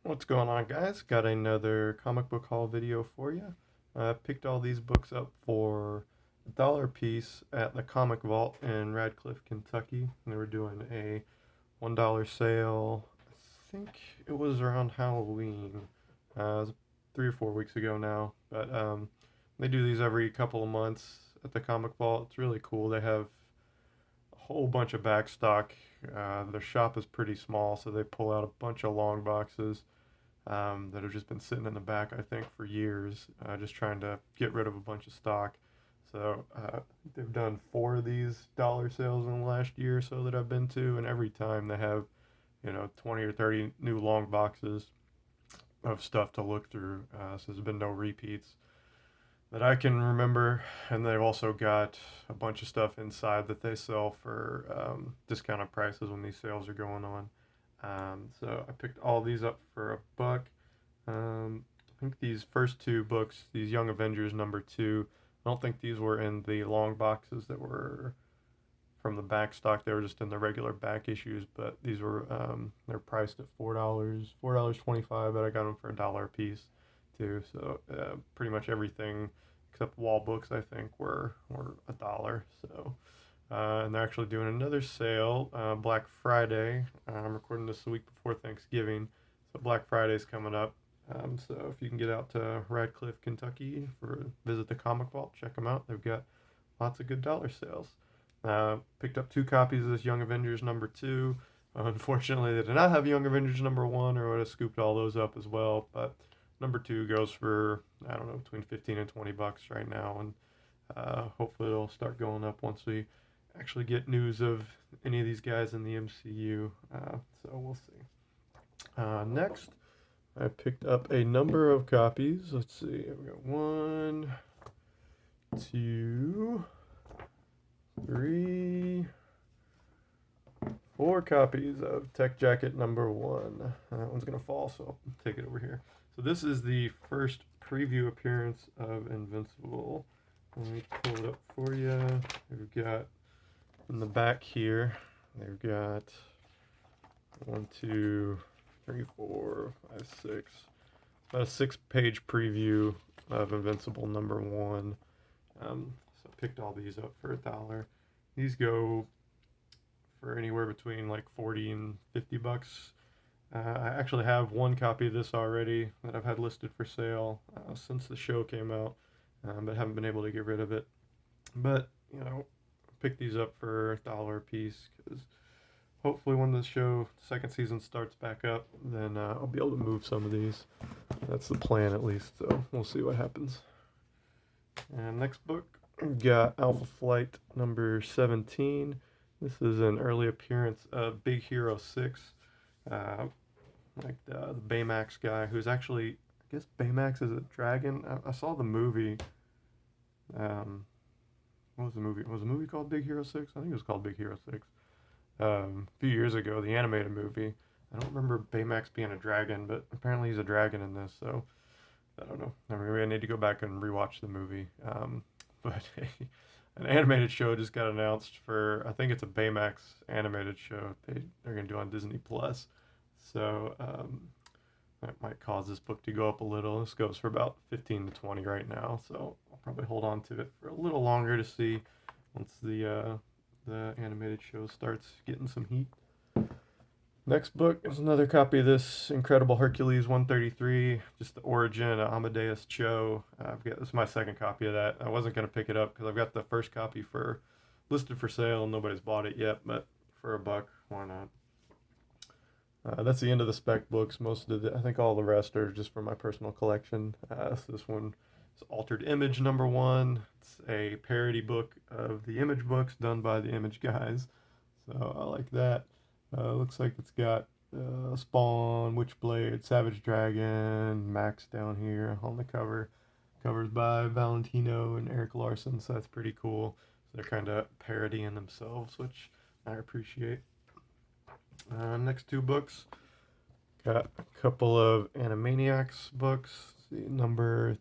What's going on, guys? Got another comic book haul video for you. I picked all these books up for $1 a piece at the Comic Vault in Radcliff, Kentucky. They were doing a $1 sale. I think it was around Halloween. It was 3 or 4 weeks ago now. But they do these every couple of months at the Comic Vault. It's really cool. They have a whole bunch of back stock. Their shop is pretty small, so they pull out a bunch of long boxes that have just been sitting in the back, I think, for years, just trying to get rid of a bunch of stock. So they've done 4 of these dollar sales in the last year or so that I've been to, and every time they have, 20 or 30 new long boxes of stuff to look through. So there's been no repeats that I can remember, and they've also got a bunch of stuff inside that they sell for discounted prices when these sales are going on. So I picked all these up for $1. I think these first 2 books, these Young Avengers #2, I don't think these were in the long boxes that were from the back stock. They were just in the regular back issues, but these were they're priced at $4.25, but I got them for $1 a piece too. So pretty much everything except wall books, I think, were $1. So and they're actually doing another sale, Black Friday. I'm recording this the week before Thanksgiving, so Black Friday's coming up. So if you can get out to Radcliff, Kentucky for visit the Comic Vault, check them out. They've got lots of good dollar sales. Picked up 2 copies of this Young Avengers #2. Unfortunately, they did not have Young Avengers #1, or I would have scooped all those up as well. But #2 goes for, I don't know, between 15 and $20 right now, and hopefully it'll start going up once we actually get news of any of these guys in the MCU. So we'll see. Next, I picked up a number of copies. Let's see, we got 1, 2, 3, 4 copies of Tech Jacket #1. That one's gonna fall, so I'll take it over here. So this is the first preview appearance of Invincible. Let me pull it up for you. We've got in the back here, they've got 1, 2, 3, 4, 5, 6. About a 6-page preview of Invincible #1. So I picked all these up for $1. These go for anywhere between like 40 and $50. I actually have 1 copy of this already that I've had listed for sale since the show came out, but haven't been able to get rid of it. But pick these up for $1 a piece because hopefully when the second season starts back up, then I'll be able to move some of these. That's the plan, at least, so we'll see what happens. And next book, we've got Alpha Flight #17. This is an early appearance of Big Hero 6, like the Baymax guy, who's actually, I guess Baymax is a dragon. I saw the movie. What was the movie? Was the movie called Big Hero 6? I think it was called Big Hero 6. A few years ago, the animated movie. I don't remember Baymax being a dragon, but apparently he's a dragon in this, so I don't know. I mean, I need to go back and rewatch the movie. But an animated show just got announced for, I think it's a Baymax animated show they're going to do on Disney Plus. So that might cause this book to go up a little. This goes for about 15 to 20 right now, so I'll probably hold on to it for a little longer to see once the animated show starts getting some heat. Next book is another copy of this Incredible Hercules 133, just the origin of Amadeus Cho. This is my second copy of that. I wasn't going to pick it up because I've got the first copy listed for sale and nobody's bought it yet, but for $1, why not? That's the end of the spec books. I think all the rest are just for my personal collection. So this one is Altered Image #1. It's a parody book of the Image books done by the Image guys. So I like that. Looks like it's got Spawn, Witchblade, Savage Dragon, Max down here on the cover. Covers by Valentino and Eric Larson, so that's pretty cool. So they're kind of parodying themselves, which I appreciate. Next 2 books, got a couple of Animaniacs books. Let's see, number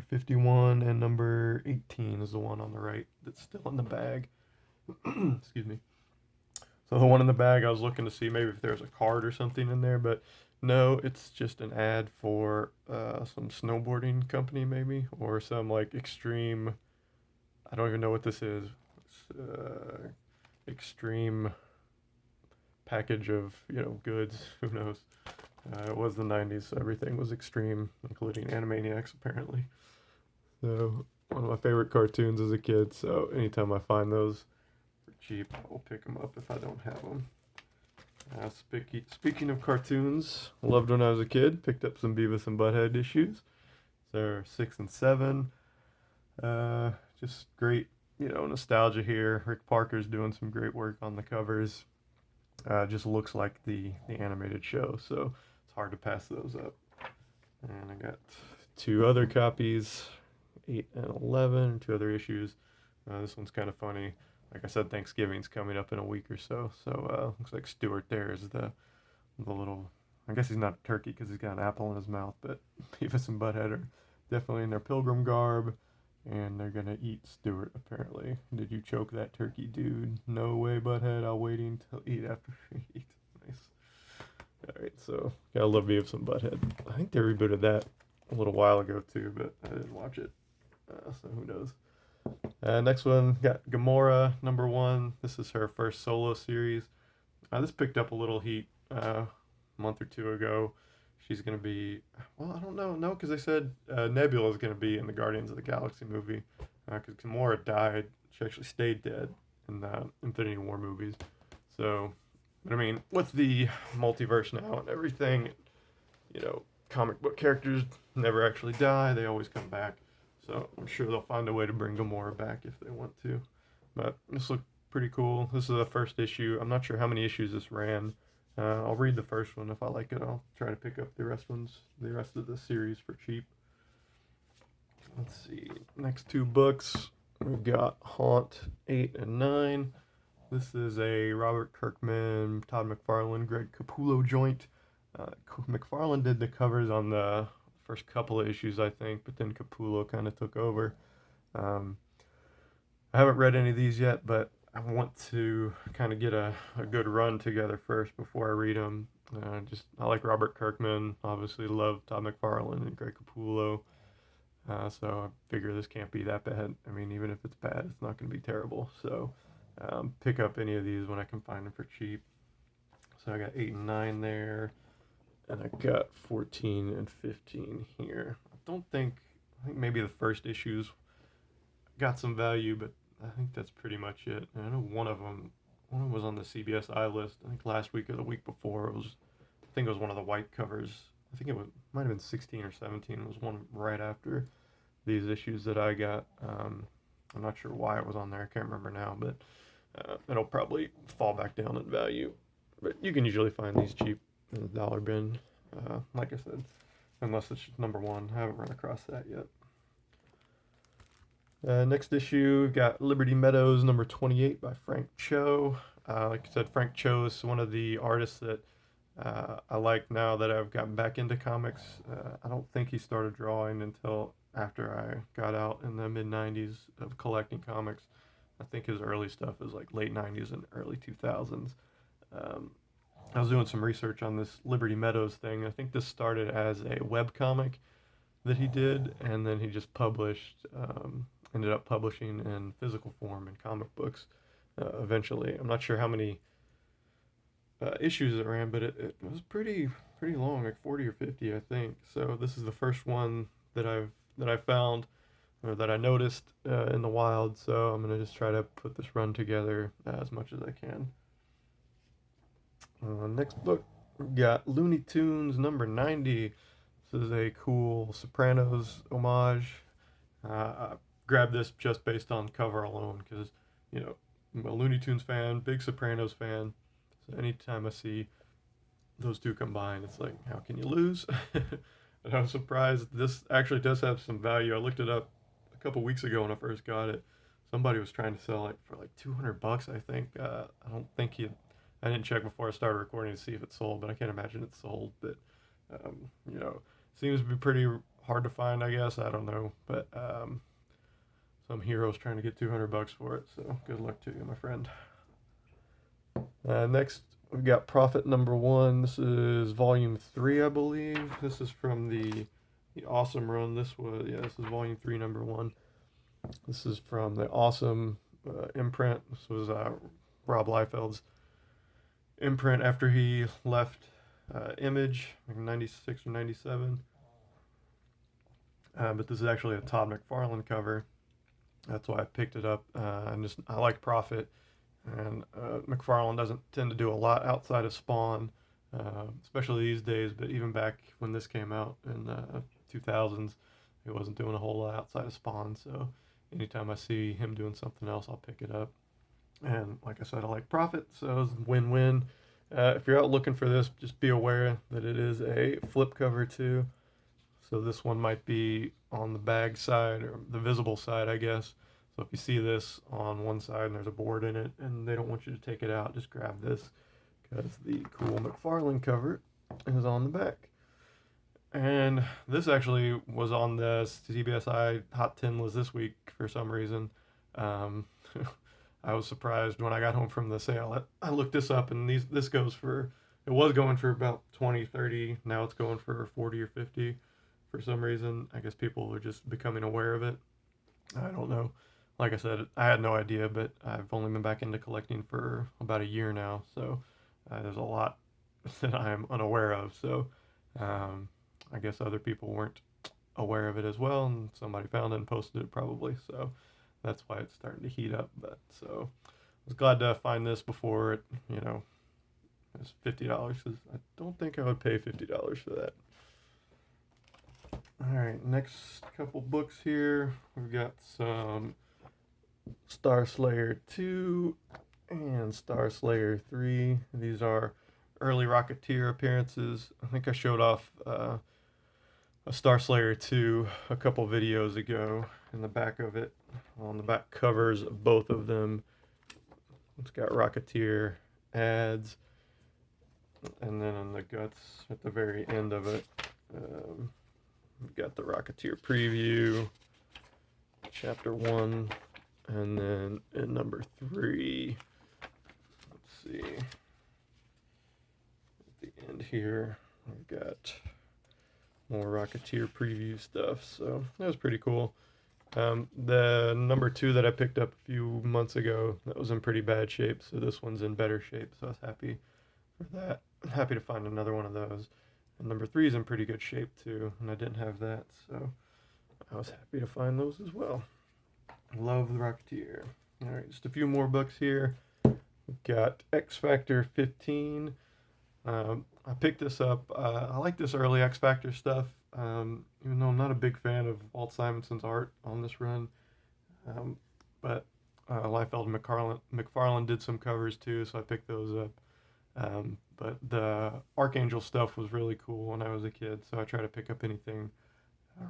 51 and number 18 is the one on the right that's still in the bag. Excuse me. So the one in the bag, I was looking to see maybe if there's a card or something in there, but No, it's just an ad for some snowboarding company maybe, or some like extreme. I don't even know what this is. It's, extreme package of goods. Who knows? It was the '90s, so everything was extreme, including Animaniacs apparently. So one of my favorite cartoons as a kid. So anytime I find those for cheap, I'll pick them up if I don't have them. Speaking of cartoons, loved when I was a kid. Picked up some Beavis and Butthead issues. They're 6 and 7. Just great, nostalgia here. Rick Parker's doing some great work on the covers. Just looks like the animated show, so it's hard to pass those up. And I got two other copies, 8 and 11, two other issues. This one's kind of funny. Like I said, Thanksgiving's coming up in a week or so. So looks like Stuart there is the little. I guess he's not a turkey because he's got an apple in his mouth. But Beavis and Butthead are definitely in their pilgrim garb, and they're gonna eat Stuart apparently. Did you choke that turkey, dude? No way, Butthead. I'll wait until eat after we eat. Nice. All right, so gotta love Beavis and Butthead. I think they rebooted that a little while ago too, but I didn't watch it, so who knows. Next one, got Gamora, #1. This is her first solo series. This picked up a little heat a month or two ago. She's going to be, well, I don't know, no, because they said Nebula is going to be in the Guardians of the Galaxy movie. Because Gamora died, she actually stayed dead in the Infinity War movies. So, but I mean, with the multiverse now and everything, comic book characters never actually die, they always come back. So I'm sure they'll find a way to bring Gamora back if they want to. But this looks pretty cool. This is the first issue. I'm not sure how many issues this ran. I'll read the first one. If I like it, I'll try to pick up the rest of the series for cheap. Let's see. Next two books. We've got Haunt 8 and 9. This is a Robert Kirkman, Todd McFarlane, Greg Capullo joint. McFarlane did the covers on the first couple of issues, I think, but then Capullo kind of took over. I haven't read any of these yet, but I want to kind of get a good run together first before I read them. I like Robert Kirkman, obviously love Todd McFarlane and Greg Capullo, so I figure this can't be that bad. I mean, even if it's bad, it's not going to be terrible. So pick up any of these when I can find them for cheap. So I got 8 and 9 there. And I got 14 and 15 here. I think maybe the first issues got some value, but I think that's pretty much it. And I know one of them was on the CBSI list. I think last week or the week before I think it was one of the white covers. I think might have been 16 or 17. It was one right after these issues that I got. I'm not sure why it was on there. I can't remember now, but it'll probably fall back down in value. But you can usually find these cheap in the dollar bin, like I said, unless it's #1. I haven't run across that yet. Next issue, we've got Liberty Meadows, #28 by Frank Cho. Like I said, Frank Cho is one of the artists that I like now that I've gotten back into comics. I don't think he started drawing until after I got out in the mid-90s of collecting comics. I think his early stuff is like late 90s and early 2000s. I was doing some research on this Liberty Meadows thing. I think this started as a web comic that he did, and then he just ended up publishing in physical form in comic books eventually. I'm not sure how many issues it ran, but it was pretty long, like 40 or 50, I think. So this is the first one that I found or that I noticed in the wild. So I'm gonna just try to put this run together as much as I can. Next book, we got Looney Tunes #90. This is a cool Sopranos homage. I grabbed this just based on cover alone because, I'm a Looney Tunes fan, big Sopranos fan. So anytime I see those two combined, it's like, how can you lose? And I was surprised this actually does have some value. I looked it up a couple weeks ago when I first got it. Somebody was trying to sell it for like $200, I think. I didn't check before I started recording to see if it sold, but I can't imagine it sold. But, seems to be pretty hard to find, I guess. I don't know. But some hero's trying to get $200 for it. So good luck to you, my friend. Next, we've got Prophet number 1. This is volume 3, I believe. This is from the Awesome run. This is volume 3, number 1. This is from the Awesome imprint. This was Rob Liefeld's imprint after he left Image, like 96 or 97. But this is actually a Todd McFarlane cover. That's why I picked it up. I like Prophet, and McFarlane doesn't tend to do a lot outside of Spawn, especially these days. But even back when this came out in the 2000s, he wasn't doing a whole lot outside of Spawn. So anytime I see him doing something else, I'll pick it up. And like I said, I like Prophet, so it's a win-win. If you're out looking for this, just be aware that it is a flip cover too. So this one might be on the bag side, or the visible side, I guess. So if you see this on one side and there's a board in it and they don't want you to take it out, just grab this, because the cool McFarlane cover is on the back. And this actually was on the CBSI Hot 10 list this week for some reason. I was surprised when I got home from the sale. I looked this up, and this goes for, it was going for about 20, 30. Now it's going for 40 or 50 for some reason. I guess people are just becoming aware of it. I don't know. Like I said, I had no idea, but I've only been back into collecting for about a year now. So there's a lot that I'm unaware of. So I guess other people weren't aware of it as well, and somebody found it and posted it probably. So that's why it's starting to heat up. But so I was glad to find this before it, it's $50, because I don't think I would pay $50 for that. All right, next couple books here. We've got some Star Slayer 2 and Star Slayer 3. These are early Rocketeer appearances. I think I showed off a Star Slayer 2 a couple videos ago. In the back of it, on the back covers of both of them, it's got Rocketeer ads, and then in the guts at the very end of it, we've got the Rocketeer preview, chapter 1, and then in number 3, let's see, at the end here, we've got more Rocketeer preview stuff. So that was pretty cool. The number 2 that I picked up a few months ago, that was in pretty bad shape, so this one's in better shape, so I was happy for that. Happy to find another one of those. And number 3 is in pretty good shape too, and I didn't have that, so I was happy to find those as well. Love the Rocketeer. Alright, just a few more books here. We've got X Factor 15. I picked this up. I like this early X Factor stuff, even though I'm not a big fan of Walt Simonson's art on this run. But Liefeld and McFarlane did some covers too, so I picked those up. But the Archangel stuff was really cool when I was a kid, so I try to pick up anything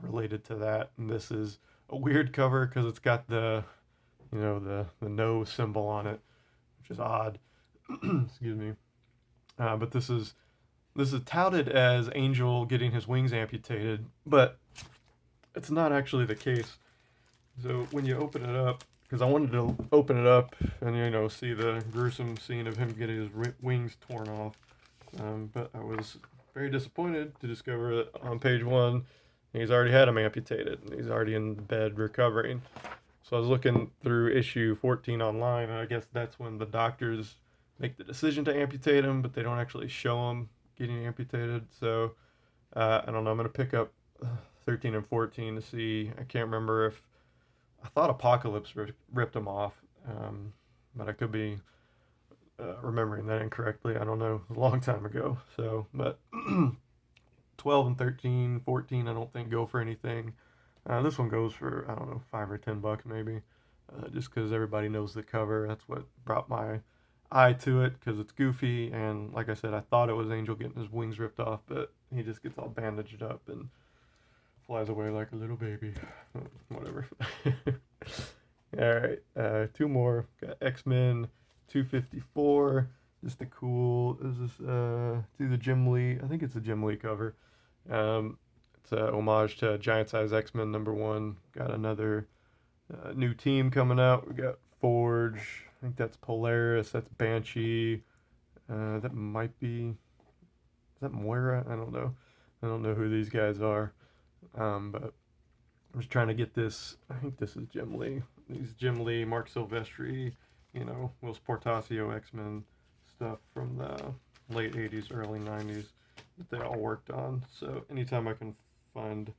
related to that. And this is a weird cover because it's got the no symbol on it, which is odd. Excuse me. But this is touted as Angel getting his wings amputated, but it's not actually the case. So when you open it up, because I wanted to open it up and see the gruesome scene of him getting his wings torn off, but I was very disappointed to discover that on page 1 he's already had them amputated and he's already in bed recovering. So I was looking through issue 14 online, and I guess that's when the doctors make the decision to amputate him, but they don't actually show him getting amputated. So I don't know. I'm going to pick up 13 and 14 to see. I can't remember if I thought Apocalypse ripped him off, but I could be remembering that incorrectly. I don't know. It was a long time ago. So, but 12 and 13, 14, I don't think go for anything. This one goes for, I don't know, $5 or $10 maybe, just because everybody knows the cover. That's what brought my eye to it, because it's goofy, and like I said, I thought it was Angel getting his wings ripped off, but he just gets all bandaged up and flies away like a little baby. Whatever. Alright, 2 more. Got X-Men 254. Just a cool, is this, it's either Jim Lee, I think it's a Jim Lee cover. It's a homage to Giant Size X-Men number 1. Got another new team coming out. We got Forge, I think that's Polaris, that's Banshee, That might be, is that Moira? I don't know. I don't know who these guys are. But I'm just trying to get this. I think this is Jim Lee. These Jim Lee, Mark Silvestri, Will Portasio X-Men stuff from the late 80s, early 90s that they all worked on. So anytime I can find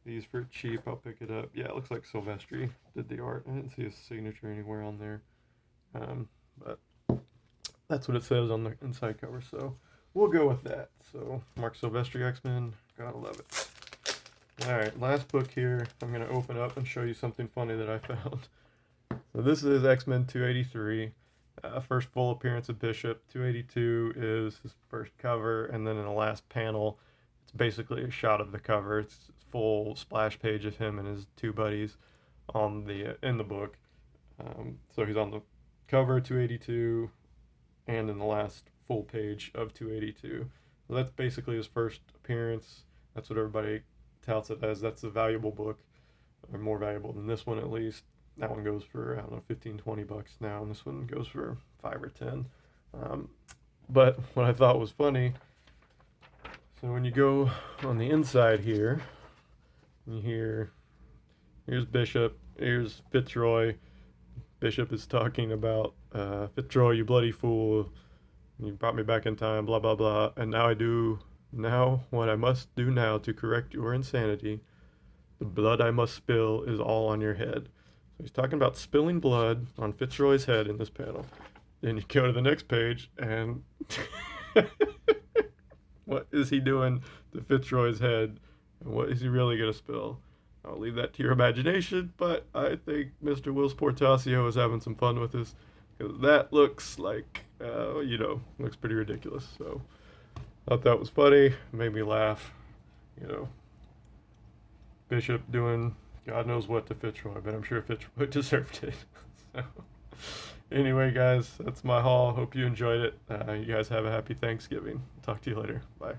these for cheap, I'll pick it up. Yeah, it looks like Silvestri did the art. I didn't see his signature anywhere on there. But that's what it says on the inside cover, so we'll go with that. So, Mark Silvestri X-Men, gotta love it. Alright, last book here. I'm going to open up and show you something funny that I found. So this is X-Men 283. First full appearance of Bishop. 282 is his first cover, and then in the last panel, it's basically a shot of the cover. It's a full splash page of him and his two buddies on in the book. So he's on the cover 282 and in the last full page of 282. So that's basically his first appearance. That's what everybody touts it as. That's a valuable book, or more valuable than this one at least. That one goes for, I don't know, 15, 20 bucks now, and this one goes for 5 or 10. But what I thought was funny, so when you go on the inside here, here's Bishop, here's Fitzroy. Bishop is talking about, Fitzroy, you bloody fool, you brought me back in time, blah, blah, blah, and now I do what I must do now to correct your insanity. The blood I must spill is all on your head. So he's talking about spilling blood on Fitzroy's head in this panel. Then you go to the next page, and what is he doing to Fitzroy's head? And what is he really going to spill? I'll leave that to your imagination, but I think Mr. Will Portasio is having some fun with this, because that looks like, looks pretty ridiculous. So I thought that was funny, made me laugh. Bishop doing God knows what to Fitzroy, but I'm sure Fitzroy deserved it. So, anyway, guys, that's my haul. Hope you enjoyed it. You guys have a happy Thanksgiving. Talk to you later. Bye.